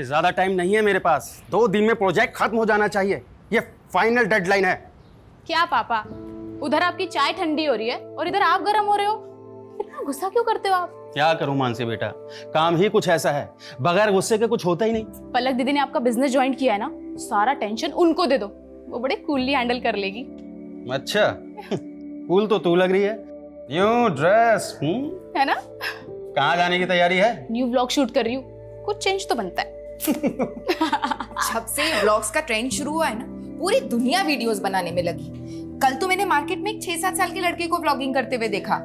अरे ज्यादा टाइम नहीं है मेरे पास, 2 दिन में प्रोजेक्ट खत्म हो जाना चाहिए, ये फाइनल डेडलाइन है। क्या पापा, उधर आपकी चाय ठंडी हो रही है और इधर आप गर्म हो रहे हो, इतना गुस्सा क्यों करते हो आप? क्या करूं मानसी बेटा, काम ही कुछ ऐसा है, बगैर गुस्से के कुछ होता ही नहीं। पलक दीदी ने आपका बिजनेस ज्वाइन किया है ना, सारा टेंशन उनको दे दो, वो बड़े कूलली हैंडल कर लेगी। अच्छा कूल तो तू लग रही है, न्यू ड्रेस है ना? कहाँ जाने की तैयारी है? न्यू व्लॉग शूट कर रही हूँ, कुछ चेंज तो बनता है। जब से व्लॉग्स का ट्रेंड शुरू हुआ है ना, पूरी दुनिया वीडियोस बनाने में लगी। कल तो मैंने मार्केट में एक 6-7 साल के लड़के को व्लॉगिंग करते हुए देखा।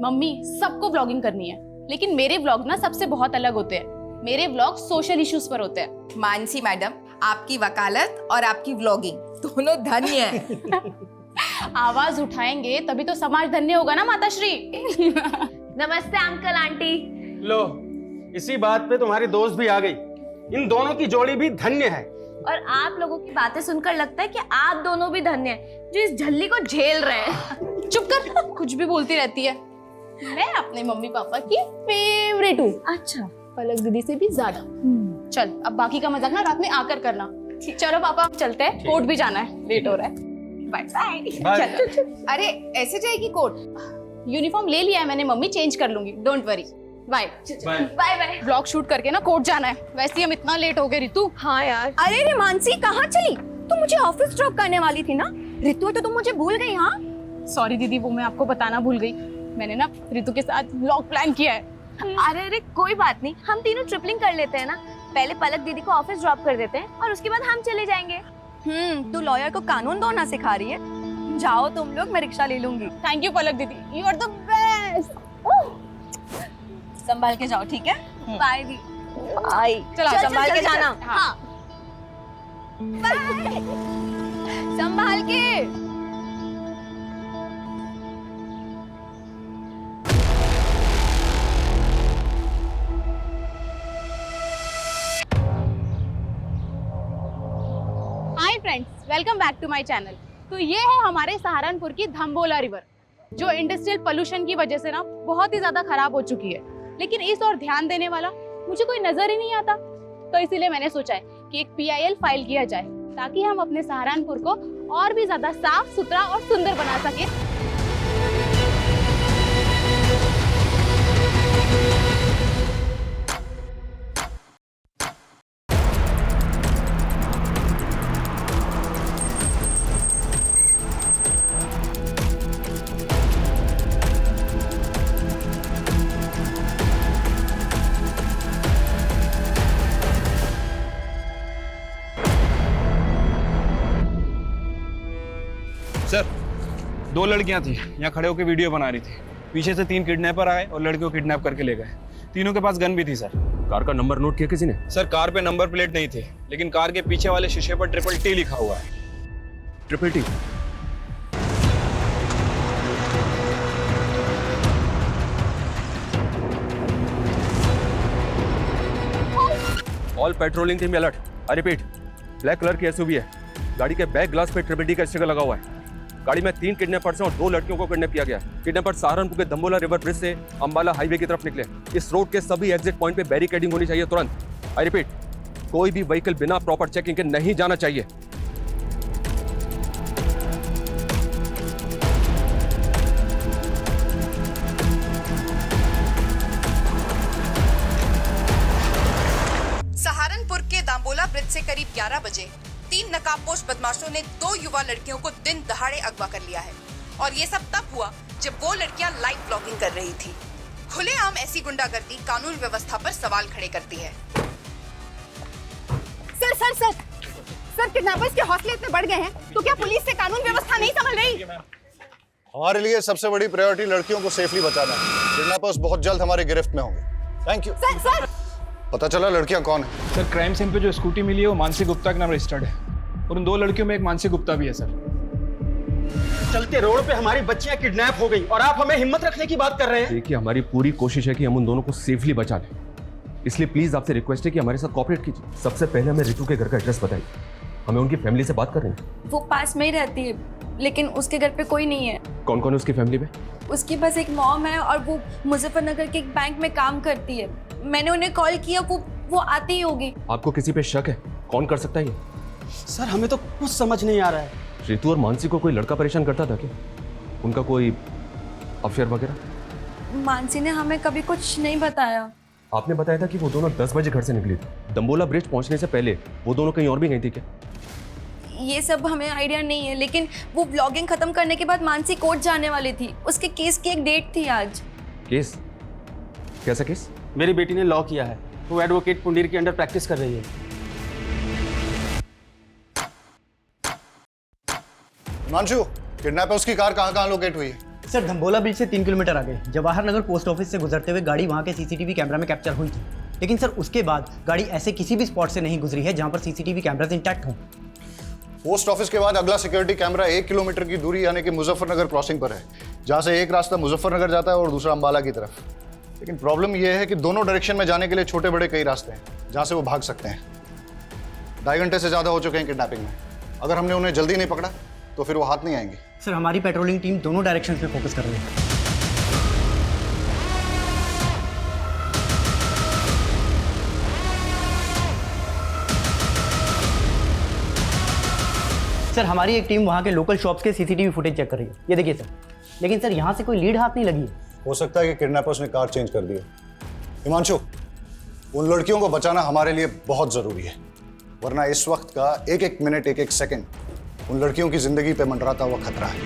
मम्मी, सबको व्लॉगिंग करनी है, लेकिन मेरे व्लॉग ना सबसे बहुत अलग होते हैं। मेरे व्लॉग सोशल इश्यूज पर होते हैं। मानसी मैडम, आपकी वकालत और आपकी व्लॉगिंग दोनों धन्य है। आवाज उठाएंगे तभी तो समाज धन्य होगा ना माताश्री। नमस्ते अंकल आंटी। लो, इसी बात पे तुम्हारी दोस्त भी आ गई, इन दोनों की जोड़ी भी धन्य है। और आप लोगों की बातें सुनकर लगता है कि आप दोनों भी धन्य हैं जो इस झल्ली को झेल रहे हैं। चुप कर, कुछ भी बोलती रहती है। मैं अपने मम्मी पापा की फेवरेट हूँ। अच्छा, पलक दीदी से भी ज्यादा। चल, अब बाकी का मजाक ना रात में आकर करना। चलो पापा, चलते हैं, कोर्ट भी जाना है, लेट हो रहा है। Bye bye. चलो। अरे ऐसे जाएगी कोर्ट? यूनिफॉर्म ले लिया है मैंने मम्मी, चेंज कर लूंगी, don't worry. Bye bye bye. Vlog shoot करके ना कोर्ट जाना है, वैसे ही हम इतना लेट हो गए। रितु, हाँ यार। अरे रे मानसी, कहाँ चली? तुम मुझे ऑफिस ड्रॉप करने वाली थी ना? रितु, तो तुम मुझे भूल गई? हाँ सॉरी दीदी, वो मैं आपको बताना भूल गई। मैंने ना रितु के साथ व्लॉग प्लान किया है। अरे अरे कोई बात नहीं, हम तीनों ट्रिपलिंग कर लेते हैं ना। पहले पलक दीदी को ऑफिस ड्रॉप कर देते हैं और उसके बाद हम चले जाएंगे। तू लॉयर को कानून दौड़ना सिखा रही है। जाओ तुम लोग, मैं रिक्शा ले लूंगी। थैंक यू पलक दीदी, यू आर द बेस्ट। संभाल के जाओ, ठीक है? बाय दी। बाय। चलो संभाल के जाना। हाँ। संभाल के। Hi friends, welcome back to my channel. तो ये है हमारे सहारनपुर की धम्बोला रिवर, जो इंडस्ट्रियल पोल्यूशन की वजह से ना बहुत ही ज्यादा खराब हो चुकी है, लेकिन इस और ध्यान देने वाला मुझे कोई नजर ही नहीं आता। तो इसीलिए मैंने सोचा है कि एक PIL फाइल किया जाए, ताकि हम अपने सहारनपुर को और भी ज्यादा साफ सुथरा और सुंदर बना सके। सर, 2 लड़कियां थी, यहाँ खड़े होकर वीडियो बना रही थी। पीछे से 3 किडनैपर आए और लड़कियों को किडनैप करके ले गए। तीनों के पास गन भी थी सर। कार का नंबर नोट किया किसी ने? सर, कार पे नंबर प्लेट नहीं थे, लेकिन कार के पीछे वाले शीशे पर TTT लिखा हुआ है। TTT? All patrolling team alert. I repeat, black colour की SUV है, गाड़ी के बैक ग्लास पे TTT का स्टिकर लगा हुआ है। गाड़ी में 3 किडनैपर्स हैं और 2 लड़कियों को किडनैप किया गया। किडनैपर सहारनपुर के धम्बोला रिवर ब्रिज से अंबाला हाईवे की तरफ निकले। इस रोड के सभी एग्जिट पॉइंट पे बैरिकेडिंग होनी चाहिए तुरंत। आई रिपीट, कोई भी व्हीकल बिना प्रॉपर चेकिंग के नहीं जाना चाहिए। सहारनपुर के दाम्बोला ब्रिज से करीब 11 बजे 3 नकाबपोश बदमाशों ने 2 युवा लड़कियों को दिन दहाड़े अगवा कर लिया है। और ये सब तब हुआ जब वो लड़कियां लाइव ब्लॉगिंग कर रही थी। खुलेआम ऐसी गुंडागर्दी कानून व्यवस्था पर सवाल खड़े करती है। Sir sir sir sir, kidnappers के हौसले इतने बढ़ गए हैं तो क्या पुलिस से कानून व्यवस्था नहीं संभल रही? हमारे लिए सबसे बड़ी प्रायोरिटी लड़कियों को सेफली बचाना है। किडनैपर्स बहुत जल्द हमारी गिरफ्त में होंगे। Thank you. सर सर, पता चला लड़कियां कौन है? सर, क्राइम सीन पे जो स्कूटी मिली है वो मानसी गुप्ता के नाम रजिस्टर्ड है, और उन 2 लड़कियों में एक मानसी गुप्ता भी है सर। चलते रोड पे हमारी बच्चियां किडनैप हो गई और आप हमें हिम्मत रखने की बात कर रहे हैं। देखिए, हमारी पूरी कोशिश है कि हम उन दोनों को सेफली बचा लें, इसलिए प्लीज आपसे रिक्वेस्ट है कि हमारे साथ कोऑपरेट कीजिए। सबसे पहले हमें रितु के घर का एड्रेस बताइए, हमें उनकी फैमिली से बात कर रहे हैं। वो पास में ही रहती है, लेकिन उसके घर पे कोई नहीं है। कौन कौन है उसकी फैमिली में? उसके पास एक मॉम है और वो मुजफ्फरनगर के एक बैंक में काम करती है। मैंने उन्हें कॉल किया, वो वो आती ही होगी। आपको किसी पे शक है? कौन कर सकता है ये? सर हमें तो कुछ समझ नहीं आ रहा है। रितु और मानसी को कोई लड़का परेशान करता था क्या? उनका कोई अफेयर वगैरह? मानसी ने हमें कभी कुछ नहीं बताया। आपने बताया था कि वो दोनों 10 बजे घर से निकली थी। दम्बोला ब्रिज पहुंचने से पहले वो दोनों कहीं और भी गई थी क्या? ये सब हमें आइडिया नहीं है, लेकिन वो ब्लॉगिंग खत्म करने के बाद मानसी कोर्ट जाने वाली थी। उसके केस की एक डेट थी आज। केस? कैसा केस? मेरी बेटी ने लॉ किया है, वो एडवोकेट पुंडीर के अंडर प्रैक्टिस कर रही है। हिमांशु, किडनैपर्स की कार कहाँ लोकेट हुई है? सर धम्बोला ब्रिज से 3 किलोमीटर आगे जवाहर नगर पोस्ट ऑफिस से गुजरते हुए गाड़ी वहाँ के सीसीटीवी कैमरा में कैप्चर हुई थी। लेकिन सर उसके बाद गाड़ी ऐसे किसी भी स्पॉट से नहीं गुजरी है जहाँ पर सीसीटीवी कैमरास इंटैक्ट हों। पोस्ट ऑफिस के बाद अगला सिक्योरिटी कैमरा 1 किलोमीटर की दूरी यानी कि मुजफ्फरनगर क्रॉसिंग पर है, जहाँ से एक रास्ता मुजफ्फरनगर जाता है और दूसरा अंबाला की तरफ। लेकिन प्रॉब्लम यह है कि दोनों डायरेक्शन में जाने के लिए छोटे बड़े कई रास्ते हैं जहाँ से वो भाग सकते हैं। 2.5 घंटे से ज़्यादा हो चुके हैं किडनैपिंग में। अगर हमने उन्हें जल्दी नहीं पकड़ा तो फिर वो हाथ नहीं आएंगे। सर हमारी पेट्रोलिंग टीम दोनों डायरेक्शन पे फोकस कर रही है। सर हमारी एक टीम वहाँ के लोकल शॉप्स के सीसीटीवी फुटेज चेक कर रही है। ये देखिए सर। लेकिन सर यहाँ से कोई लीड हाथ नहीं लगी है। हो सकता है कि किडनैपर्स ने कार चेंज कर दी है। हिमांशु, उन लड़कियों को बचाना हमारे लिए बहुत ज़रूरी है, वरना इस वक्त का एक एक मिनट एक एक सेकंड उन लड़कियों की जिंदगी पे मंडराता हुआ खतरा है।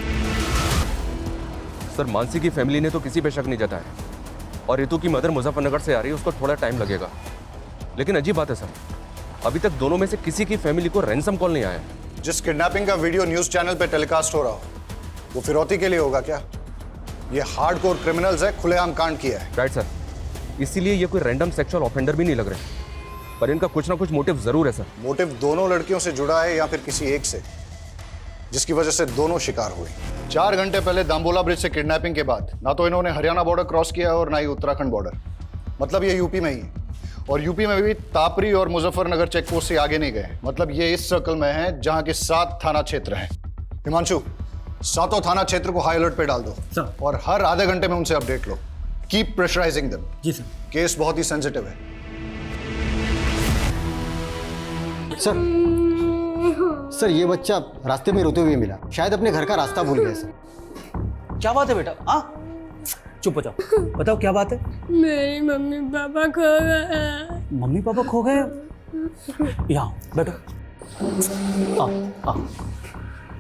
सर मानसी की फैमिली ने तो किसी पे शक नहीं जताया और रितु की मदर मुजफ्फरनगर से आ रही है, उसको थोड़ा टाइम लगेगा। लेकिन अजीब बात है सर, अभी तक दोनों में से किसी की फैमिली को रैंसम कॉल नहीं आया। जिस किडनैपिंग का वीडियो न्यूज़ चैनल पे टेलीकास्ट हो रहा हो वो फिरौती के लिए होगा क्या? ये हार्डकोर क्रिमिनल्स है, खुलेआम कांड किया है। राइट सर, इसीलिए ये कोई रैंडम सेक्सुअल ऑफेंडर भी नहीं लग रहे, पर इनका कुछ ना कुछ मोटिव जरूर है सर। मोटिव दोनों लड़कियों से जुड़ा है या फिर किसी एक से, जिसकी वजह से दोनों शिकार हुए। 4 घंटे पहले दाम्बोला ब्रिज से किडनैपिंग के बाद ना तो इन्होंने हरियाणा बॉर्डर क्रॉस किया और ना ही उत्तराखंड बॉर्डर, मतलब ये यूपी में ही है। और यूपी में भी तापरी और मुजफ्फरनगर चेक पोस्ट से आगे नहीं गए, मतलब ये इस सर्कल में है जहां के 7 थाना क्षेत्र हैं। हिमांशु, 7 थाना क्षेत्र को हाई अलर्ट पे डाल दो सर। और हर आधे घंटे में उनसे अपडेट लो। Keep pressurising them. जी सर। केस बहुत ही सेंसिटिव है। सर ये बच्चा रास्ते में रोते हुए मिला, शायद अपने घर का रास्ता भूल गया सर। क्या बात है बेटा? हाँ चुप हो जाओ, बताओ क्या बात है? मेरी मम्मी पापा खो गए। मम्मी पापा खो गए? यहाँ बैठो। आ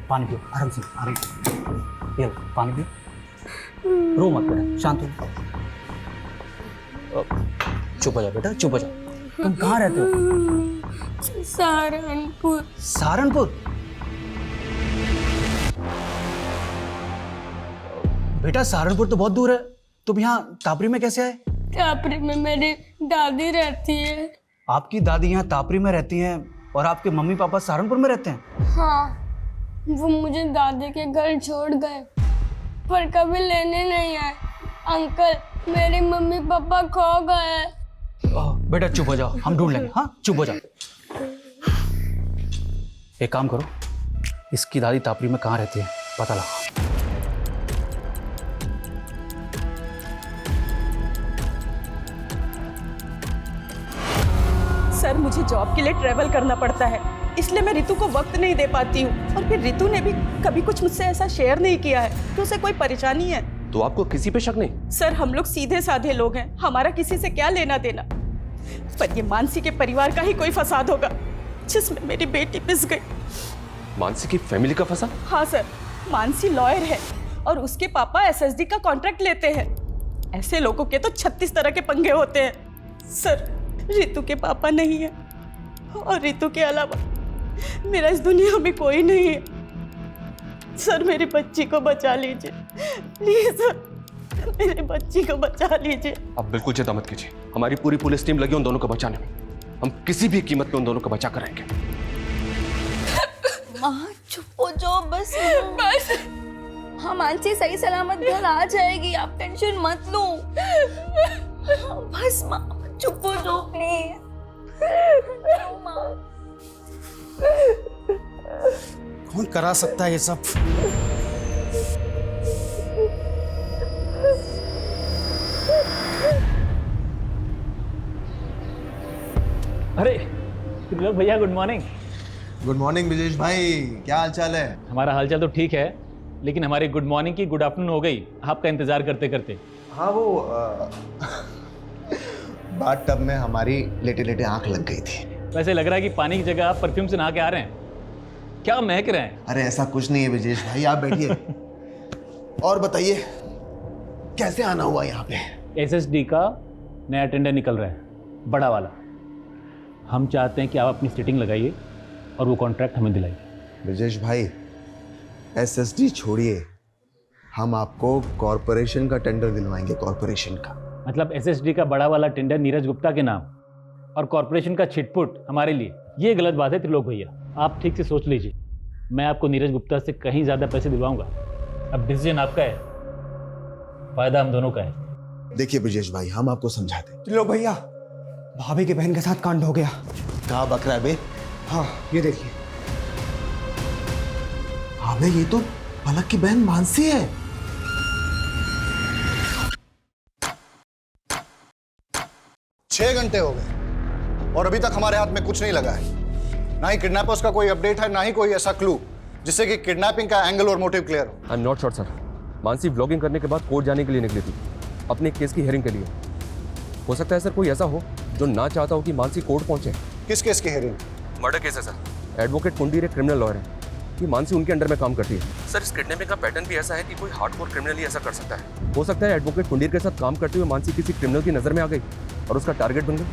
पानी पियो, आराम से आराम से। ये लो, पानी पियो। रो मत बेटा, शांत हो। चुप हो जाओ बेटा, चुप हो जाओ। तुम कहाँ रहते हो? सहारनपुर। सहारनपुर? बेटा सहारनपुर तो बहुत दूर है, तुम यहाँ तापरी में कैसे आए? तापरी में मेरी दादी रहती है। आपकी दादी यहाँ तापरी में रहती हैं और आपके मम्मी पापा सहारनपुर में रहते हैं? हाँ, वो मुझे दादी के घर छोड़ गए पर कभी लेने नहीं आए। अंकल मेरे मम्मी पापा खो गए। बेटा चुप हो जाओ, हम ढूंढ लेंगे। हाँ चुप हो जाओ। एक काम करो, इसकी दादी तापरी में कहाँ रहती है पता लगा। सर मुझे जॉब के लिए ट्रैवल करना पड़ता है, इसलिए मैं रितु को वक्त नहीं दे पाती हूँ। और फिर रितु ने भी कभी कुछ मुझसे ऐसा शेयर नहीं किया है तो उसे कोई परेशानी है। तो आपको किसी पे शक नहीं? सर हम लोग सीधे साधे लोग हैं, हमारा किसी से क्या लेना देना। पर ये मानसी के परिवार का ही कोई फसाद होगा जिसमें मेरी बेटी पिस गई। मानसी की फैमिली का फसाद? हाँ सर, मानसी लॉयर है और उसके पापा एसएसडी का कॉन्ट्रैक्ट लेते हैं। ऐसे लोगों के तो 36 तरह के पंगे होते हैं। सर रितु के पापा नहीं है और रितु के अलावा मेरा इस दुनिया में कोई नहीं है। सर मेरी बच्ची को बचा लीजिए प्लीज सर, मेरी बच्ची को बचा लीजिए। आप बिल्कुल चिंता मत कीजिए, हमारी पूरी पुलिस टीम लगी उन दोनों को बचाने में। हम किसी भी कीमत पे उन दोनों को बचा कर रहेंगे। माँ चुप हो जाओ बस। बस हाँ, मानसी सही सलामत घर आ जाएगी, आप टेंशन मत लो। बस माँ चुप हो जाओ प्लीज। कौन करा सकता है ये सब? त्रिलोक भैया good morning. Good morning Brijesh भाई, क्या हाल चाल है? हमारा हालचाल तो ठीक है, लेकिन हमारी गुड मॉर्निंग की गुड आफ्टरनून हो गई आपका इंतजार करते करते। हाँ वो बाथ टब में हमारी लेटे लेटे आंख लग गई थी। वैसे लग रहा है कि पानी की जगह आप परफ्यूम से नहा के आ रहे हैं, क्या महक रहे हैं? अरे ऐसा कुछ नहीं है ब्रिजेश भाई, आप बैठिए और बताइए कैसे आना हुआ यहाँ पे? SSD का नया टेंडर निकल रहा है, बड़ा वाला। हम चाहते हैं कि आप अपनी सिटिंग लगाइए और वो कॉन्ट्रैक्ट हमें दिलाइए। ब्रिजेश भाई SSD छोड़िए, हम आपको कॉरपोरेशन का टेंडर दिलवाएंगे, कॉरपोरेशन का। मतलब SSD का बड़ा वाला टेंडर नीरज गुप्ता के नाम और कॉरपोरेशन का छिटपुट हमारे लिए, ये गलत बात है त्रिलोक भैया। आप ठीक से सोच लीजिए, मैं आपको नीरज गुप्ता से कहीं ज़्यादा पैसे दिलवाऊंगा। अब डिसीजन आपका है, फायदा हम दोनों का है। देखिए ब्रिजेश भाई, हम आपको समझाते हैं। त्रिलोक भैया, भाभी के बहन के साथ कांड हो गया। कहा बकरा है बे? हाँ, ये देखिए। हाँ बे, ये तो पलक की बहन मानसी है। छह घंटे हो गए और अभी तक हमारे हाथ में कुछ नहीं लगा है। ना ही किडनैपर्स का कोई अपडेट है, ना ही कोई ऐसा क्लू जिससे कि किडनैपिंग का एंगल और मोटिव क्लियर हो। I am not sure sir. Mansi vlogging करने के बाद कोर्ट जाने के लिए निकली थी, अपने केस की हियरिंग के लिए। हो सकता है सर कोई ऐसा हो जो ना चाहता हो कि मानसी कोर्ट पहुंचे। किस केस की हियरिंग? मर्डर केस है सर। एडवोकेट कुंडीर एक क्रिमिनल लॉयर है कि मानसी उनके अंडर में काम करती है। सर इस किडनैपिंग का पैटर्न भी ऐसा है कि कोई हार्डकोर क्रिमिनल ही ऐसा कर सकता है। हो सकता है एडवोकेट कुंडीर के साथ काम करते हुए मानसी किसी क्रिमिनल की नजर में आ गई और उसका टारगेट बन गई।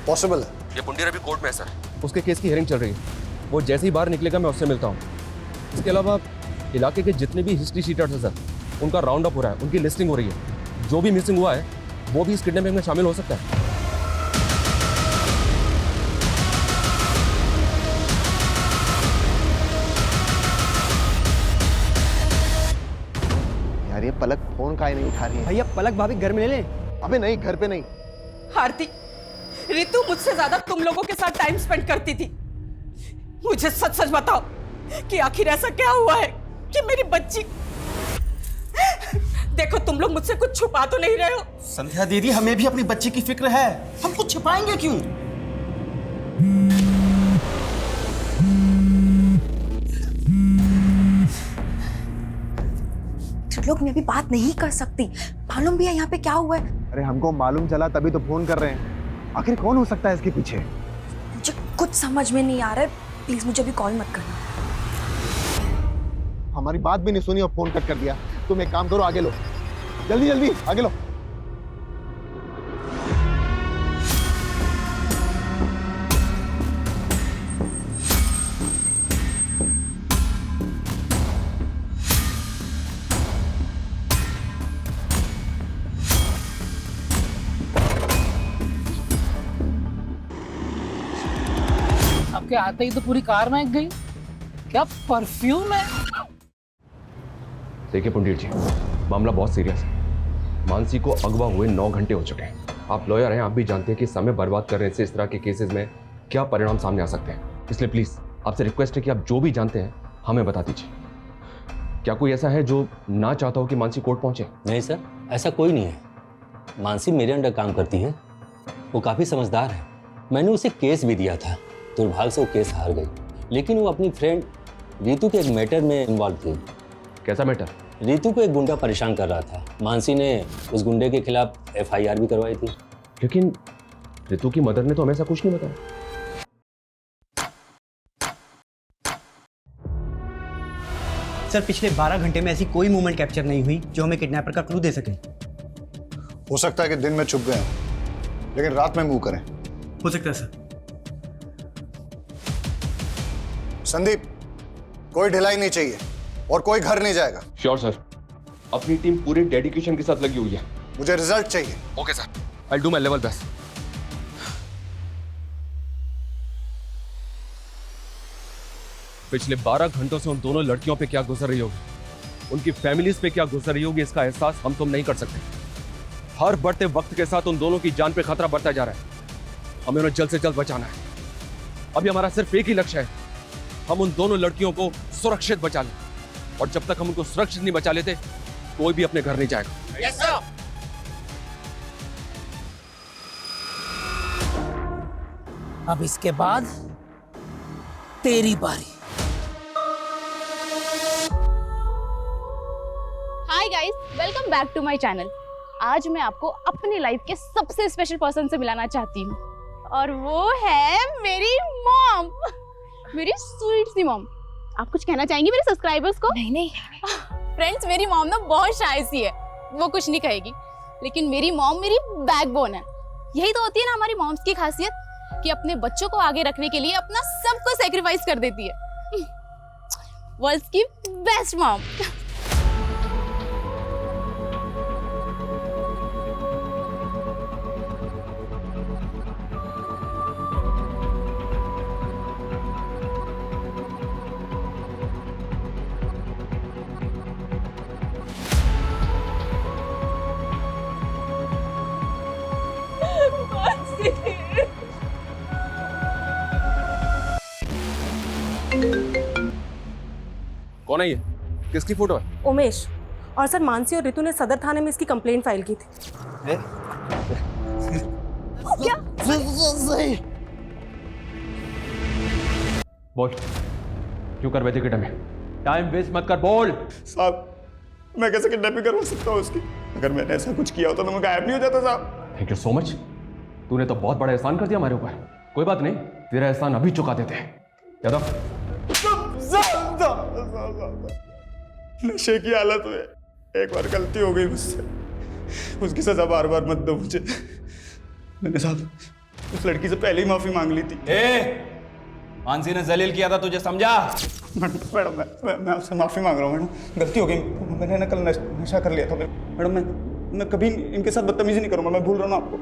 पॉसिबल है। ये कुंडीर अभी कोर्ट में है सर, उसके केस की हियरिंग चल रही है। वो जैसे ही बाहर निकलेगा मैं उससे मिलता हूँ। इसके अलावा इलाके के जितने भी हिस्ट्री शीटर्स हैं सर, उनका राउंड अप हो रहा है, उनकी लिस्टिंग हो रही है। जो भी मिसिंग हुआ है वो भी इस किडनैपिंग में शामिल हो सकता है। यार ये पलक फोन काहे नहीं उठा रही है? भैया पलक भाभी घर में ले ले। अबे नहीं, घर पे नहीं। आरती, रितु मुझसे ज्यादा तुम लोगों के साथ टाइम स्पेंड करती थी। मुझे सच सच बताओ कि आखिर ऐसा क्या हुआ है कि मेरी बच्ची। देखो तुम लोग मुझसे कुछ छुपा तो नहीं रहे हो। संध्या दीदी, हमें भी अपनी बच्ची की फिक्र है, हम कुछ छिपाएंगे क्यों? त्रिलोक मैं अभी बात नहीं कर सकती, मालूम भी है यहाँ पे क्या हुआ है। अरे हमको मालूम चला तभी तो फोन कर रहे हैं। आखिर कौन हो सकता है इसके पीछे? मुझे कुछ समझ में नहीं आ रहा है, प्लीज मुझे अभी कॉल मत करना। हमारी बात भी नहीं सुनी और फोन कट कर दिया। तुम एक काम करो, आगे लो, जल्दी जल्दी आगे लो। आपके आते ही तो पूरी कार महक गई। क्या परफ्यूम है? देखिए पुंडीर जी, मामला बहुत सीरियस है। मानसी को अगवा हुए 9 घंटे हो चुके हैं। आप लॉयर हैं, आप भी जानते हैं कि समय बर्बाद करने से इस तरह के केसेस में क्या परिणाम सामने आ सकते हैं। इसलिए प्लीज़ आपसे रिक्वेस्ट है कि आप जो भी जानते हैं हमें बता दीजिए। क्या कोई ऐसा है जो ना चाहता हो कि मानसी कोर्ट पहुंचे? नहीं सर, ऐसा कोई नहीं है। मानसी मेरे अंडर काम करती है, वो काफ़ी समझदार है। मैंने उसे केस भी दिया था, दुर्भाग्य से वो केस हार गई। लेकिन वो अपनी फ्रेंड रितु के एक मैटर में इन्वॉल्व थी। कैसा मैटर? रितु को एक गुंडा परेशान कर रहा था। मानसी ने उस गुंडे के खिलाफ FIR भी करवाई थी। लेकिन रितु की मदर ने तो हमें ऐसा कुछ नहीं बताया। सर पिछले 12 घंटे में ऐसी कोई मूवमेंट कैप्चर नहीं हुई जो हमें किडनैपर का क्लू दे सके। हो सकता है कि दिन में छुप गए हों, लेकिन रात में मूव करें। हो सकता है सर। संदीप, कोई ढिलाई नहीं चाहिए और कोई घर नहीं जाएगा। श्योर सर, अपनी टीम पूरे डेडिकेशन के साथ लगी हुई है। मुझे रिजल्ट चाहिए। Okay sir, I do my level best. पिछले 12 घंटों से उन दोनों लड़कियों पे क्या गुजर रही होगी, उनकी फैमिलीज पे क्या गुजर रही होगी, इसका एहसास हम तुम नहीं कर सकते। हर बढ़ते वक्त के साथ उन दोनों की जान पे खतरा बढ़ता जा रहा है। हमें उन्हें जल्द से जल्द बचाना है। अभी हमारा सिर्फ एक ही लक्ष्य है, हम उन दोनों लड़कियों को सुरक्षित बचा लें। और जब तक हम उनको सुरक्षित नहीं बचा लेते, कोई भी अपने घर नहीं जाएगा। Yes sir. अब इसके बाद तेरी बारी। Hi guys, welcome back to my channel. आज मैं आपको अपनी लाइफ के सबसे स्पेशल पर्सन से मिलाना चाहती हूँ और वो है मेरी मॉम, मेरी स्वीट सी मॉम। आप कुछ कहना चाहेंगी मेरे सब्सक्राइबर्स को? नहीं फ्रेंड्स, मेरी मॉम ना बहुत शाय सी है, वो कुछ नहीं कहेगी, लेकिन मेरी मॉम मेरी बैकबोन है। यही तो होती है ना हमारी मॉम्स की खासियत कि अपने बच्चों को आगे रखने के लिए अपना सब कुछ सैक्रिफाइस कर देती है। वर्ल्ड्स की बेस्ट मॉम। कौन है ये? किसकी फोटो है? उमेश। और सर मानसी और रितु ने सदर थाने में इसकी कंप्लेंट फाइल की थी। क्या? बोल, क्यों कर बैठे किडनैप? टाइम वेस्ट मत कर, बोल। साहब, मैं कैसे किडनैपिंग करवा सकता हूँ उसकी? अगर मैंने ऐसा कुछ किया होता तो मैं गायब नहीं हो जाता साहब। Thank you so much. तूने तो बहुत बड़ा एहसान कर दिया हमारे ऊपर। कोई बात नहीं, तेरा एहसान अभी चुका देते हैं। यादव, नशे की हालत में एक बार गलती हो गई मुझसे, उसकी सजा बार बार मत दो मुझे। मैंने साहब उस लड़की से पहले ही माफी मांग ली थी। मानसी ने जलील किया था, तुझे समझा? मैडम मैं आपसे माफी मांग रहा हूँ मैडम, गलती हो गई। मैंने ना कल नशा कर लिया था मैडम। मैं कभी इनके साथ बदतमीजी नहीं करूँगा, मैं भूल रहा हूँ आपको।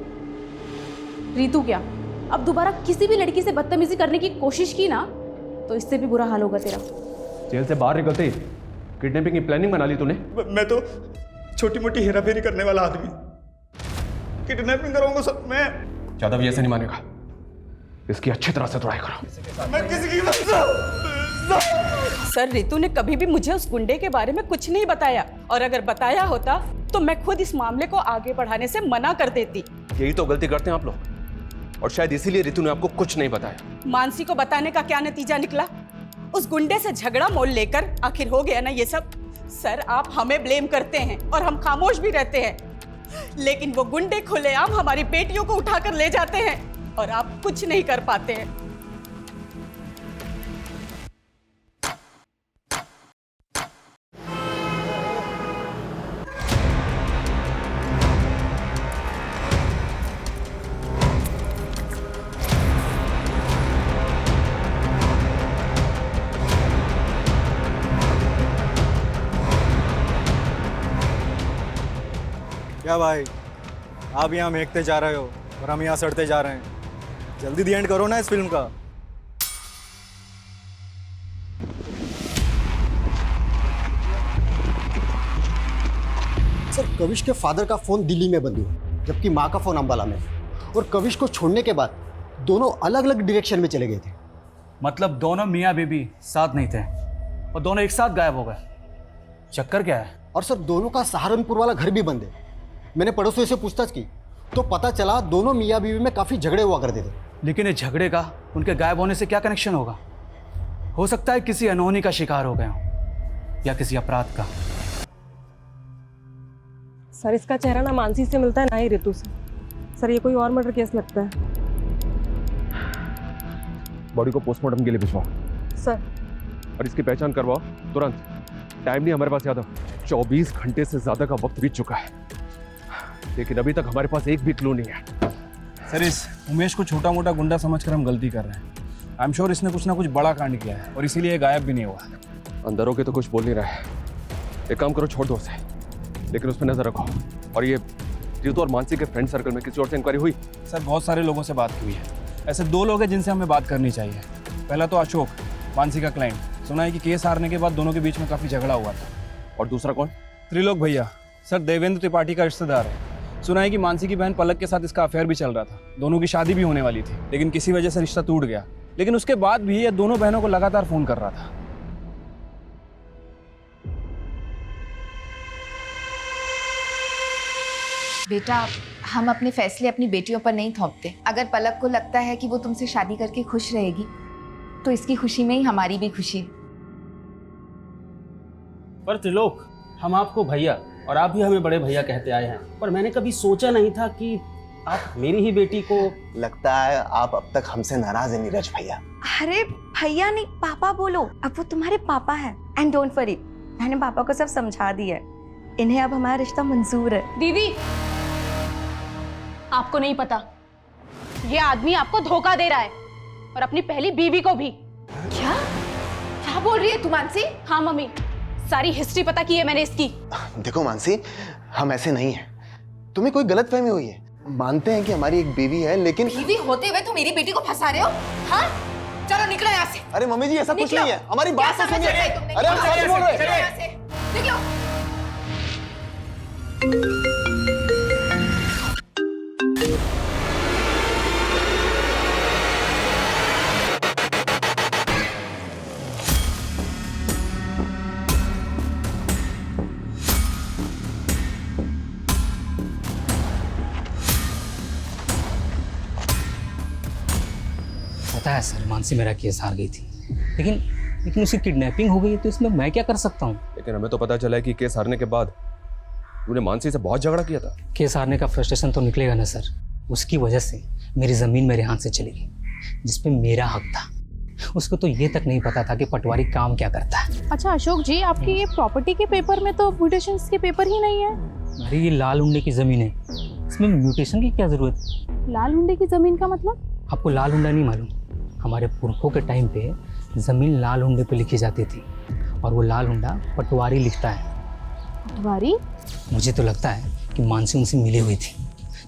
रितु क्या, अब दोबारा किसी भी लड़की से बदतमीजी करने की कोशिश की ना तो इससे भी बुरा हाल होगा तेरा। जेल से बाहर निकलते ही किडनैपिंग की प्लानिंग बना ली तूने? मैं तो छोटी मोटी हेराफेरी करने वाला आदमी, किडनैपिंग करूंगा सब मैं। यादव ये ऐसे नहीं मानेगा, इसकी अच्छी तरह से तोड़ाई करो। मैं किसी की सर, रितु ने कभी भी मुझे उस गुंडे के बारे में कुछ नहीं बताया, और अगर बताया होता तो मैं खुद इस मामले को आगे बढ़ाने से मना कर देती। यही तो गलती करते हैं आप लोग, और शायद इसीलिए रितु ने आपको कुछ नहीं बताया। मानसी को बताने का क्या नतीजा निकला? उस गुंडे से झगड़ा मोल लेकर आखिर हो गया ना ये सब। सर, आप हमें ब्लेम करते हैं और हम खामोश भी रहते हैं, लेकिन वो गुंडे खुलेआम हमारी बेटियों को उठाकर ले जाते हैं और आप कुछ नहीं कर पाते हैं। क्या भाई, आप यहाँ महकते जा रहे हो और हम यहाँ सड़ते जा रहे हैं। जल्दी दी एंड करो ना इस फिल्म का। सर, कविश के फादर का फोन दिल्ली में बंद हुआ, जबकि माँ का फोन अंबाला में। और कविश को छोड़ने के बाद दोनों अलग अलग डायरेक्शन में चले गए थे। मतलब दोनों मियाँ बीबी साथ नहीं थे और दोनों एक साथ गायब हो गए। चक्कर क्या है? और सर, दोनों का सहारनपुर वाला घर भी बंद है। मैंने पड़ोसियों से पूछताछ की तो पता चला दोनों मियाँ बीवी में काफ़ी झगड़े हुआ करते थे। लेकिन इस झगड़े का उनके गायब होने से क्या कनेक्शन होगा? हो सकता है किसी अनहोनी का शिकार हो गए हों या किसी अपराध का। सर, इसका चेहरा ना मानसी से मिलता है ना ही रितु से। सर, ये कोई और मर्डर केस लगता है। बॉडी को पोस्टमार्टम के लिए भिजवाओ सर। और इसकी पहचान करवाओ तुरंत। टाइम नहीं हमारे पास यादव, 24 घंटे से ज्यादा का वक्त बीत चुका है, लेकिन अभी तक हमारे पास एक भी क्लू नहीं है। सर, इस उमेश को छोटा मोटा गुंडा समझकर हम गलती कर रहे हैं। आई एम श्योर इसने कुछ ना कुछ बड़ा कांड किया है और इसीलिए गायब भी नहीं हुआ। अंदर होके तो कुछ बोल नहीं रहा है। एक काम करो, छोड़ दो उसे, लेकिन उस पर नजर रखो। और ये रितु और मानसी के फ्रेंड सर्कल में किसी और से इंक्वायरी हुई? सर, बहुत सारे लोगों से बात हुई है। ऐसे 2 लोग हैं जिनसे हमें बात करनी चाहिए। पहला तो अशोक, मानसी का क्लाइंट। सुना है कि केस हारने के बाद दोनों के बीच में काफी झगड़ा हुआ था। और दूसरा कौन? त्रिलोक भैया। सर, देवेंद्र त्रिपाठी का रिश्तेदार है। सुना है कि मानसी की बहन पलक के साथ इसका अफेयर भी चल रहा था। दोनों की शादी भी होने वाली थी, लेकिन किसी वजह से रिश्ता टूट गया। लेकिन उसके बाद भी ये दोनों बहनों को लगातार फोन कर रहा था। बेटा, हम अपने फैसले अपनी बेटियों पर नहीं थोपते। अगर पलक को लगता है कि वो तुमसे शादी करके खुश रहेगी तो इसकी खुशी में ही हमारी भी खुशी है। पर त्रिलोक, हम आपको भैया और आप भी हमें बड़े भैया कहते आए हैं, पर मैंने कभी सोचा नहीं था कि आप मेरी ही बेटी को। लगता है आप अब तक हमसे नाराज हैं नीरज भैया। अरे भैया नहीं, पापा बोलो। अब वो तुम्हारे पापा है। एंड डोंट वरी, मैंने पापा को सब समझा दिया है। इन्हें अब हमारा रिश्ता मंजूर है। दीदी, आपको नहीं पता, ये आदमी आपको धोखा दे रहा है और अपनी पहली बीवी को भी। क्या क्या बोल रही है तू मानसी? हाँ मम्मी, सारी हिस्ट्री पता की है मैंने इसकी। देखो मानसी, हम ऐसे नहीं हैं। तुम्हें कोई गलतफहमी हुई है। मानते हैं कि हमारी एक बीवी है, लेकिन बीवी होते हुए तुम मेरी बेटी को फंसा रहे हो? हाँ, चलो निकलो यहाँ से। अरे मम्मी जी, ऐसा कुछ नहीं है। हमारी बात तो सुनिए। अरे हम सच बोल रहे हैं। निकलो। पता है सर, मानसी मेरा केस हार गई थी, लेकिन उसकी किडनैपिंग हो गई, तो इसमें मैं क्या कर सकता हूँ? लेकिन हमें तो पता चला है कि केस हारने के बाद तूने मानसी से बहुत झगड़ा किया था। केस हारने का फ्रस्ट्रेशन तो निकलेगा ना सर। उसकी वजह से मेरी ज़मीन मेरे हाथ से चली गई, जिसपे मेरा हक था। उसको तो ये तक नहीं पता था कि पटवारी काम क्या करता है। अच्छा अशोक जी, आपकी ये प्रॉपर्टी के पेपर में तो म्यूटेशंस के पेपर ही नहीं है। अरे ये लाल हुंडे की ज़मीन है, इसमें म्यूटेशन की क्या ज़रूरत? लाल हुंडे की जमीन का मतलब? आपको लाल हुंडा नहीं मालूम? हमारे पुरखों के टाइम पे ज़मीन लाल हुंडे पे लिखी जाती थी, और वो लाल हुंडा पटवारी लिखता है। पटवारी? मुझे तो लगता है कि मानसी उनसे मिली हुई थी,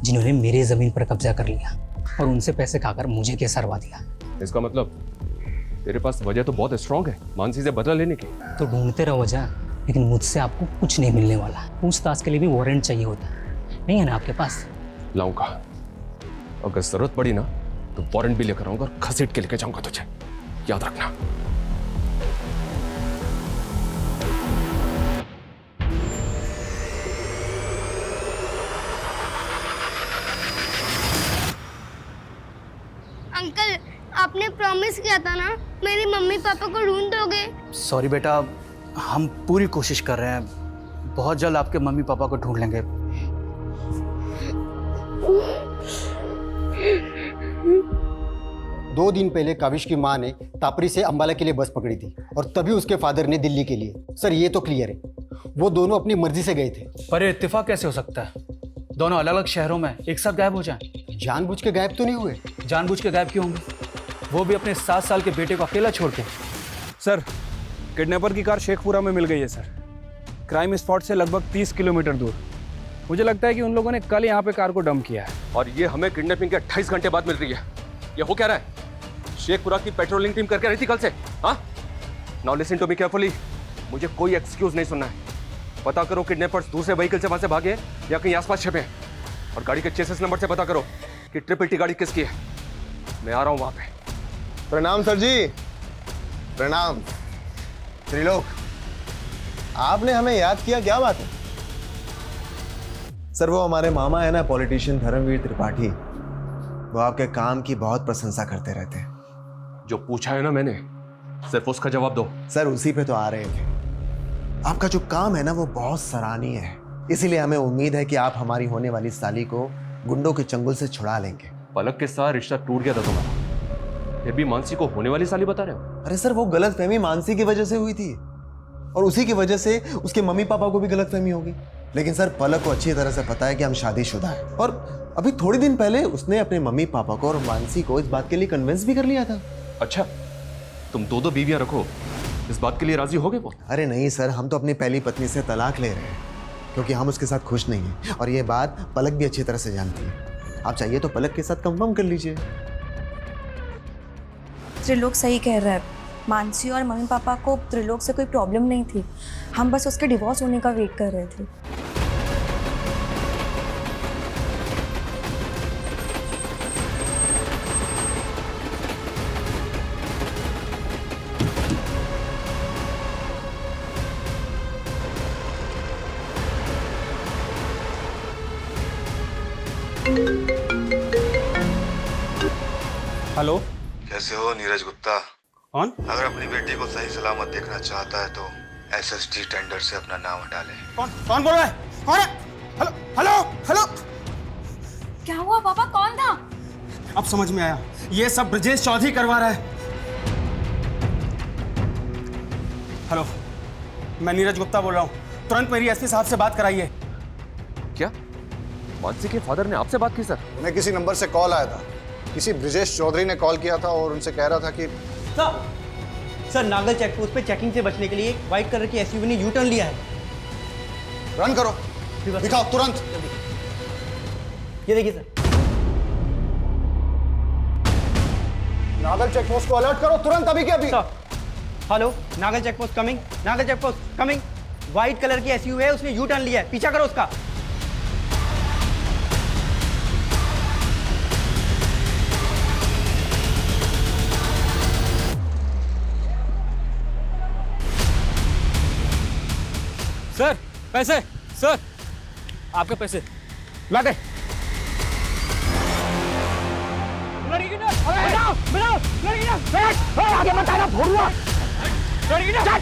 जिन्होंने मेरी ज़मीन पर कब्जा कर लिया और उनसे पैसे खाकर मुझे केस हरवा दिया। इसका मतलब तेरे पास वजह तो बहुत स्ट्रांग है मानसी से बदला लेने की। तो ढूंढते रहो वजह, लेकिन मुझसे आपको कुछ नहीं मिलने वाला। पूछताछ के लिए भी वारंट चाहिए होता, नहीं है ना आपके पास? लाऊंगा, अगर जरूरत पड़ी ना तो वारंट भी लेकर आऊंगा और घसीट के लेके जाऊंगा तुझे, याद रखना। अंकल, आपने प्रॉमिस किया था ना, मेरी मम्मी पापा को ढूंढ दोगे? सॉरी बेटा, हम पूरी कोशिश कर रहे हैं। बहुत जल्द आपके मम्मी पापा को ढूंढ लेंगे। दो दिन पहले काविश की माँ ने तापरी से अंबाला के लिए बस पकड़ी थी, और तभी उसके फादर ने दिल्ली के लिए। सर ये तो क्लियर है, वो दोनों अपनी मर्जी से गए थे। पर ये इत्तेफाक कैसे हो सकता है? दोनों अलग अलग शहरों में एक साथ गायब हो जाएं। जानबूझ के गायब तो नहीं हुए। जानबूझ के गायब क्यों होंगे? वो भी अपने 7 साल के बेटे को अकेला छोड़ के। सर, किडनैपर की कार शेखपुरा में मिल गई है सर, क्राइम स्पॉट से लगभग 30 किलोमीटर दूर। मुझे लगता है कि उन लोगों ने कल यहाँ पे कार को डंप किया है। और ये हमें किडनैपिंग के 28 घंटे बाद मिल रही है। ये हो क्या रहा है? शेखपुरा की पेट्रोलिंग टीम करके रही थी कल से। हाँ, now listen to me carefully. मुझे कोई एक्सक्यूज नहीं सुनना है। पता करो किडनैपर्स दूसरे व्हीकल से वहां से भागे या कहीं आसपास छिपे हैं, और गाड़ी के चेसिस नंबर से पता करो कि ट्रिपल टी गाड़ी किसकी है। मैं आ रहा हूं वहां पे। प्रणाम सर जी। प्रणाम। त्रिलोक, आपने हमें याद किया, क्या बात है? सर, वो हमारे मामा है ना, पॉलिटिशियन धर्मवीर त्रिपाठी, वो आपके काम की बहुत प्रशंसा करते रहते हैं। जो पूछा है ना मैंने, सिर्फ उसका जवाब दो। सर, उसी पे तो आ रहे थे। आपका जो काम है ना, वो बहुत सराहनीय है, इसीलिए हमें उम्मीद है कि आप हमारी होने वाली साली को गुंडों के चंगुल से छुड़ा लेंगे। पलक के साथ रिश्ता टूट गया था तुम्हारा, फिर भी मानसी को होने वाली साली बता रहे हो? अरे सर, वो गलतफहमी मानसी की वजह से हुई थी, और उसी की वजह से उसके मम्मी पापा को भी गलतफहमी होगी। लेकिन सर, पलक को अच्छी तरह से पता है कि हम शादीशुदा हैं, और अभी थोड़ी दिन पहले उसने अपने मम्मी पापा को और मानसी को इस बात के लिए कन्विंस भी कर लिया था। अच्छा, तुम दो बीवियां रखो, इस बात के लिए राजी हो गए वो? अरे नहीं सर, हम तो अपनी पहली पत्नी से तलाक ले रहे हैं, क्योंकि हम उसके साथ खुश नहीं हैं, और ये बात पलक भी अच्छी तरह से जानती है। आप चाहिए तो पलक के साथ कंफर्म कर लीजिए। त्रिलोक सही कह रहा है। मानसी और मम्मी पापा को त्रिलोक से कोई प्रॉब्लम नहीं थी, हम बस उसके डिवोर्स होने का वेट कर रहे थे। हेलो, कैसे हो नीरज गुप्ता? कौन? अगर अपनी बेटी को सही सलामत देखना चाहता है तो एसएसडी टेंडर से अपना नाम हटा ले। कौन बोल रहा है? कौन है? Hello hello hello. क्या हुआ पापा, कौन था? अब समझ में आया, ये सब ब्रजेश चौधरी करवा रहा है। हेलो, मैं नीरज गुप्ता बोल रहा हूँ, तुरंत मेरी एसपी साहब से बात कराइए। क्या मानसी के फादर ने आपसे बात की सर? उन्हें किसी नंबर से कॉल आया था, किसी ब्रजेश चौधरी ने कॉल किया था और उनसे कह रहा था कि सर नागल चेकपोस्ट पे चेकिंग से बचने के लिए एक व्हाइट कलर की एसयूवी ने यू टर्न लिया है। रन करो, दिखाओ तुरंत। ये देखिए सर। नागल चेकपोस्ट को अलर्ट करो तुरंत, अभी के अभी। Hello, Nagal checkpost coming, Nagal checkpost coming. White colour की एसयूवी है, उसने यू टर्न लिया है, पीछा करो उसका। सर पैसे, सर आपके पैसे ला दे। आगे मत आना, भोरुआ। लड़की किडनैप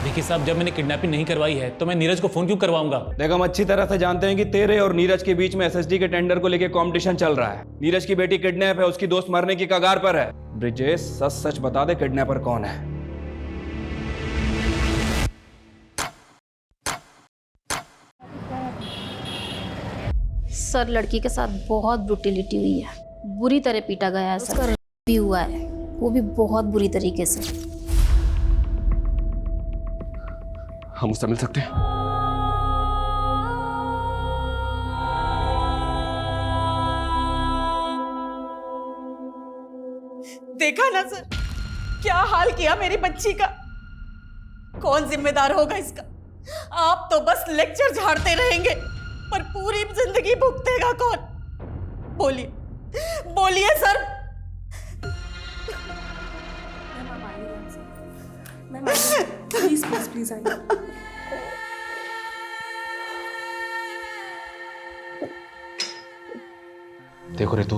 देखिए साहब, जब मैंने किडनैपिंग नहीं करवाई है तो मैं नीरज को फोन क्यों करवाऊंगा? देख, हम अच्छी तरह से जानते हैं कि तेरे और नीरज के बीच में एसएसडी के टेंडर को लेकर कंपटीशन चल रहा है। नीरज की बेटी किडनैप है, उसकी दोस्त मरने की कगार पर है। ब्रिजेश, सच सच बता दे, किडनैपर कौन है? सर, लड़की के साथ बहुत ब्रुटिलिटी हुई है, बुरी तरह पीटा गया है सर। उसका रेप भी हुआ है, वो भी बहुत बुरी तरीके से। हम उससे मिल सकते हैं? देखा ना सर, क्या हाल किया मेरी बच्ची का। कौन जिम्मेदार होगा इसका? आप तो बस लेक्चर झाड़ते रहेंगे, पर पूरी जिंदगी भुगतेगा कौन? बोलिए बोलिए सर। प्लीज प्लीज प्लीज आइए। देखो रितु,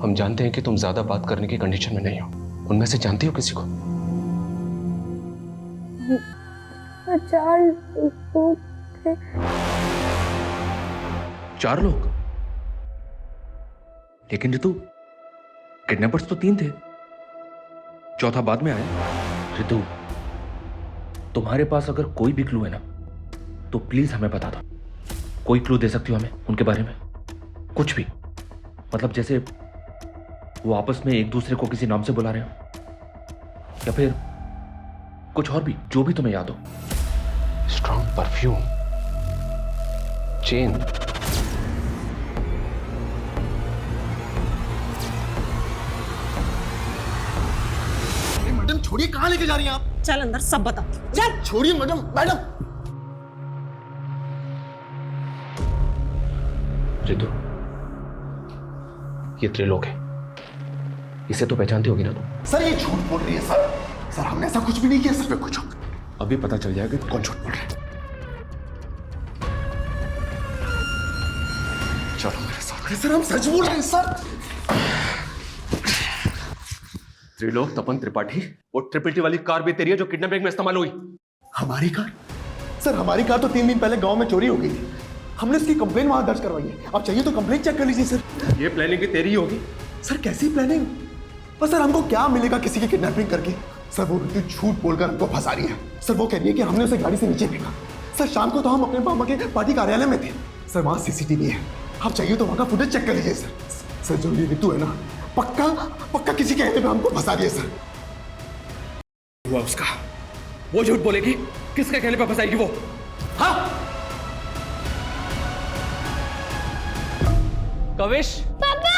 हम जानते हैं कि तुम ज्यादा बात करने की कंडीशन में नहीं हो। उनमें से जानती हो किसी को? 4 लोग थे। 4 लोग? लेकिन रितु, किडनैपर्स तो 3 थे, चौथा बाद में आया। रितु, तुम्हारे पास अगर कोई भी क्लू है ना, तो प्लीज हमें बता दो। कोई क्लू दे सकती हो हमें उनके बारे में? कुछ भी, मतलब जैसे वो आपस में एक दूसरे को किसी नाम से बुला रहे हो, या फिर कुछ और भी, जो भी तुम्हें याद हो। स्ट्रॉन्ग परफ्यूम, चेन, मैडम छोड़िए, कहां लेके जा रही हैं आप? चल अंदर, सब बता। चल छोड़िए मैडम। मैडम रितु, ये त्रिलोक है, इसे तो पहचानती होगी ना तुम? सर ये झूठ बोल रही है सर। सर हमने ऐसा कुछ भी नहीं किया सर। पे कुछ अभी पता चल जाएगा कौन झूठ बोल रहा है। चलो मेरे साथ। सर हम सच बोल रहे हैं सर। त्रिलोक तपन त्रिपाठी, वो ट्रिपल टी वाली कार भी तेरी है जो किडनैपिंग में इस्तेमाल हुई? हमारी कार? सर हमारी कार तो 3 दिन पहले गांव में चोरी हो गई थी, हमने इसकी कंप्लेन वहां दर्ज करवाई है। आप चाहिए तो कंप्लेन चेक कर लीजिए सर। ये प्लानिंग भी तेरी ही होगी? सर कैसी प्लानिंग? पर सर हमको क्या मिलेगा किसी की किडनैपिंग करके? सर वो रितु झूठ बोलकर हमको फंसा रही है। सर वो कह रही है कि हमने उसे गाड़ी से नीचे फेंका। सर शाम को तो हम अपने मामा के पार्टी कार्यालय में थे सर, वहां सीसीटीवी है, आप चाहिए तो वहां का फुटेज चेक कर लीजिए सर। सर जो ये रितु है ना, पक्का पक्का किसी कहने पे हमको फंसा दिया सर। हुआ उसका, वो झूठ बोलेगी, किसके कहने पे फंसाएगी वो? हाँ कविश, पापा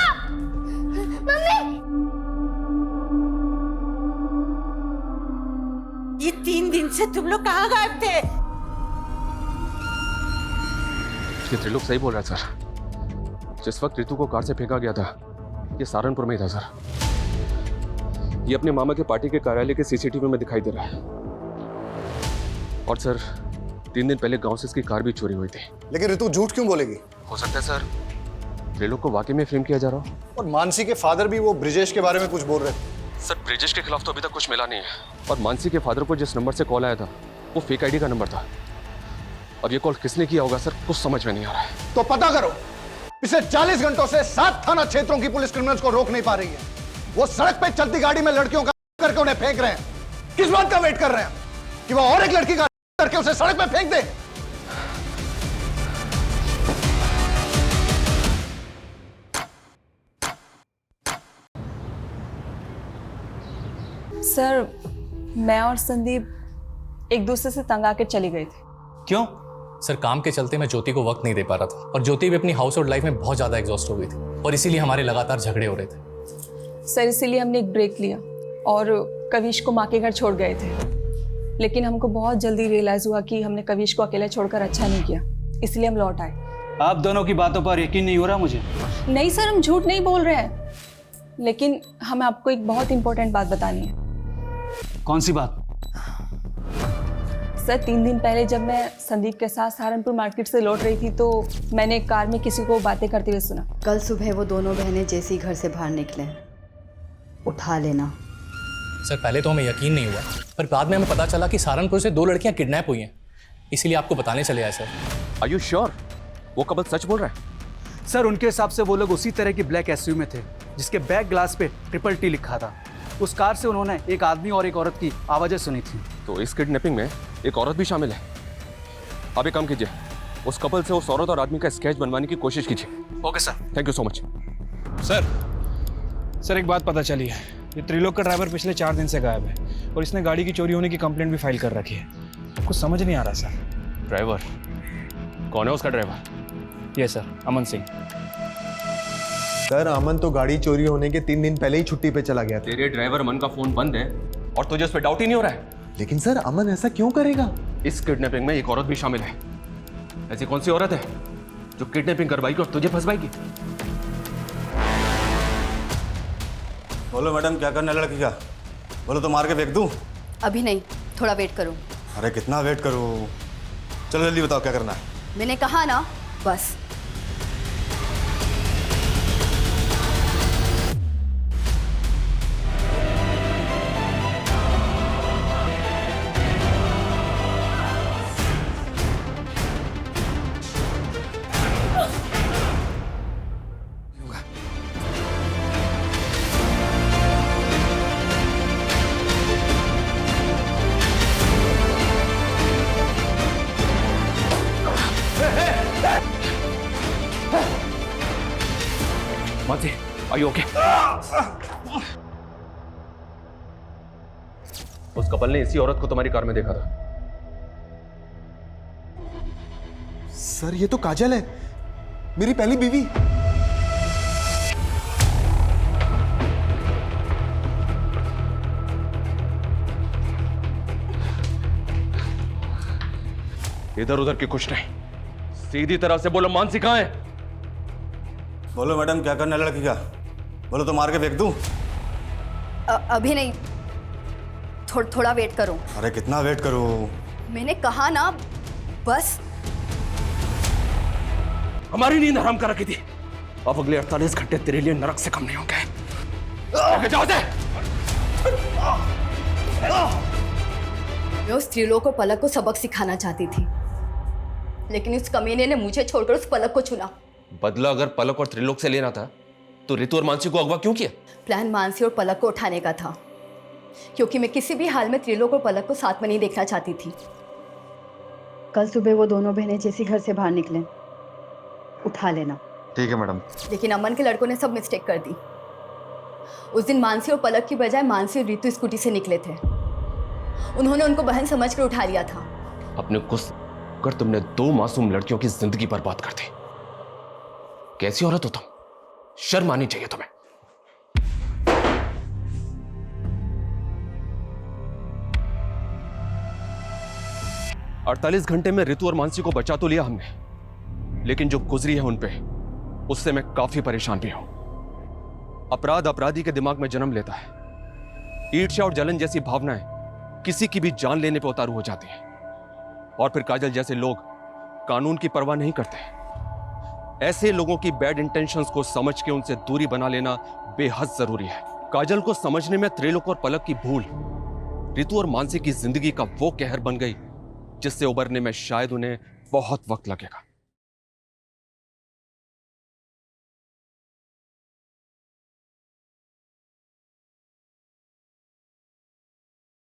ये 3 दिन से तुम लोग कहाँ गायब थे? ये त्रिलोक सही बोल रहा है सर। जिस वक्त रितु को कार से फेंका गया था ये सहारनपुर में ही था सर। ये अपने मामा के पार्टी के कार्यालय के सीसीटीवी में दिखाई दे रहा है। और सर 3 दिन पहले गांव से इसकी कार भी चोरी हुई थी। लेकिन रितु झूठ क्यों बोलेगी? हो सकता है सर त्रिलोक को वाकई में फ्रेम किया जा रहा हो। और मानसी के फादर भी वो ब्रिजेश के बारे में कुछ बोल रहे थे। सर ब्रिजेश के खिलाफ तो अभी तक कुछ मिला नहीं है। और मानसी के फादर को जिस नंबर से कॉल आया था वो फेक आईडी का नंबर था। अब ये कॉल किसने किया होगा सर कुछ समझ में नहीं आ रहा है। तो पता करो। पिछले 40 घंटों से 7 थाना क्षेत्रों की पुलिस क्रिमिनल्स को रोक नहीं पा रही है। वो सड़क पे चलती गाड़ी में लड़कियों का करके उन्हें फेंक रहे हैं। किस बात का वेट कर रहे हैं कि वो और एक लड़की का करके उसे सड़क पे फेंक दे? सर मैं और संदीप एक दूसरे से तंग आकर चले गए थे। क्यों? सर काम के चलते मैं ज्योति को वक्त नहीं दे पा रहा था और ज्योति भी अपनी हाउस होल्ड लाइफ में बहुत ज़्यादा एग्जॉस्ट हो गई थी और इसीलिए हमारे लगातार झगड़े हो रहे थे। सर इसीलिए हमने एक ब्रेक लिया और कविश को माँ के घर छोड़ गए थे। लेकिन हमको बहुत जल्दी रियलाइज हुआ कि हमने कविश को अकेले छोड़कर अच्छा नहीं किया, इसलिए हम लौट आए। आप दोनों की बातों पर यकीन नहीं हो रहा मुझे। नहीं सर हम झूठ नहीं बोल रहे हैं, लेकिन हमें आपको एक बहुत इंपॉर्टेंट बात बतानी है। कौन सी बात? सर 3 दिन पहले जब मैं संदीप के साथ सहारनपुर मार्केट से लौट रही थी तो मैंने कार में किसी को बातें करते हुए सुना। कल सुबह वो दोनों बहनें जैसे ही घर से बाहर निकले उठा लेना। सर पहले तो हमें यकीन नहीं हुआ पर बाद में हमें पता चला कि सहारनपुर से 2 लड़कियां किडनैप हुई हैं, इसीलिए आपको बताने चले आए सर। आर यू श्योर वो कपल सच बोल रहा है? सर उनके हिसाब से वो लोग उसी तरह की ब्लैक एसयूवी में थे जिसके बैक ग्लास पे TTT लिखा था। उस कार से उन्होंने एक आदमी और एक औरत की आवाजें सुनी थी। तो इस किडनैपिंग में एक औरत भी शामिल है। आप एक काम कीजिए उस कपल से उस औरत और आदमी का स्केच बनवाने की कोशिश कीजिए। Okay sir. Thank you so much. Sir एक बात पता चली है, ये त्रिलोक का ड्राइवर पिछले 4 दिन से गायब है और इसने गाड़ी की चोरी होने की कंप्लेंट भी फाइल कर रखी है। कुछ समझ नहीं आ रहा सर। ड्राइवर कौन है उसका ड्राइवर? ये सर अमन सिंह। सर अमन तो गाड़ी चोरी होने के 3 दिन पहले ही छुट्टी पे चला गया था। तेरे ड्राइवर अमन का फोन बंद है और तुझे उस पर डाउट ही नहीं हो रहा है? लेकिन सर अमन ऐसा क्यों करेगा? इस किडनैपिंग में एक औरत भी शामिल है। ऐसी कौन सी औरत है जो किडनैपिंग करवाएगी और तुझे फंसवाएगी? बोलो मैडम क्या करना है लड़की का? बोलो तो मार के फेंक दूं? अभी नहीं, थोड़ा वेट करो। अरे कितना वेट करूं? चलो जल्दी बताओ क्या करना है। मैंने कहा ना बस। Mansi are you okay? उस कपल ने इसी औरत को तुम्हारी कार में देखा था। सर ये तो काजल है, मेरी पहली बीवी। इधर उधर की कुछ नहीं, सीधी तरह से बोलो मानसी कहां है? बोलो मैडम क्या करना है लड़की का? बोलो तो मार के फेंक दूं? अभी नहीं, थोड़ा वेट करो। अरे कितना वेट करूं? मैंने कहा ना बस। हमारी नींद हराम कर रखी थी, अब अगले 48 घंटे तेरे लिए नरक से कम नहीं होंगे। जाओ से। मैं उस त्रिलोक को पलक को सबक सिखाना चाहती थी, लेकिन उस कमीने ने मुझे छोड़कर उस पलक को चुना। बदला अगर पलक और त्रिलोक से लेना था तो रितु और मानसी को अगवा क्यों किया? प्लान मानसी और पलक को उठाने का था, क्योंकि मैं किसी भी हाल में त्रिलोक और पलक को साथ में नहीं देखना चाहती थी। कल सुबह वो दोनों बहनें जैसे घर से बाहर निकले उठा लेना। ठीक है मैडम। लेकिन अमन के लड़कों ने सब मिस्टेक कर दी। उस दिन मानसी और पलक की बजाय मानसी और रितु स्कूटी से निकले थे। उन्होंने उनको बहन समझकर उठा लिया था। अपने गुस्से कर तुमने 2 मासूम लड़कियों की जिंदगी बर्बाद कर दी। कैसी औरत हो तुम? शर्म आनी चाहिए तुम्हें। 48 घंटे में ऋतु और मानसी को बचा तो लिया हमने, लेकिन जो गुजरी है उन पे, उससे मैं काफी परेशान भी हूं। अपराध अपराधी के दिमाग में जन्म लेता है। ईर्ष्या और जलन जैसी भावनाएं किसी की भी जान लेने पे उतारू हो जाती हैं, और फिर काजल जैसे लोग कानून की परवाह नहीं करते। ऐसे लोगों की बैड इंटेंशंस को समझ के उनसे दूरी बना लेना बेहद जरूरी है। काजल को समझने में त्रिलोक और पलक की भूल ऋतु और मानसी की जिंदगी का वो कहर बन गई जिससे उबरने में शायद उन्हें बहुत वक्त लगेगा।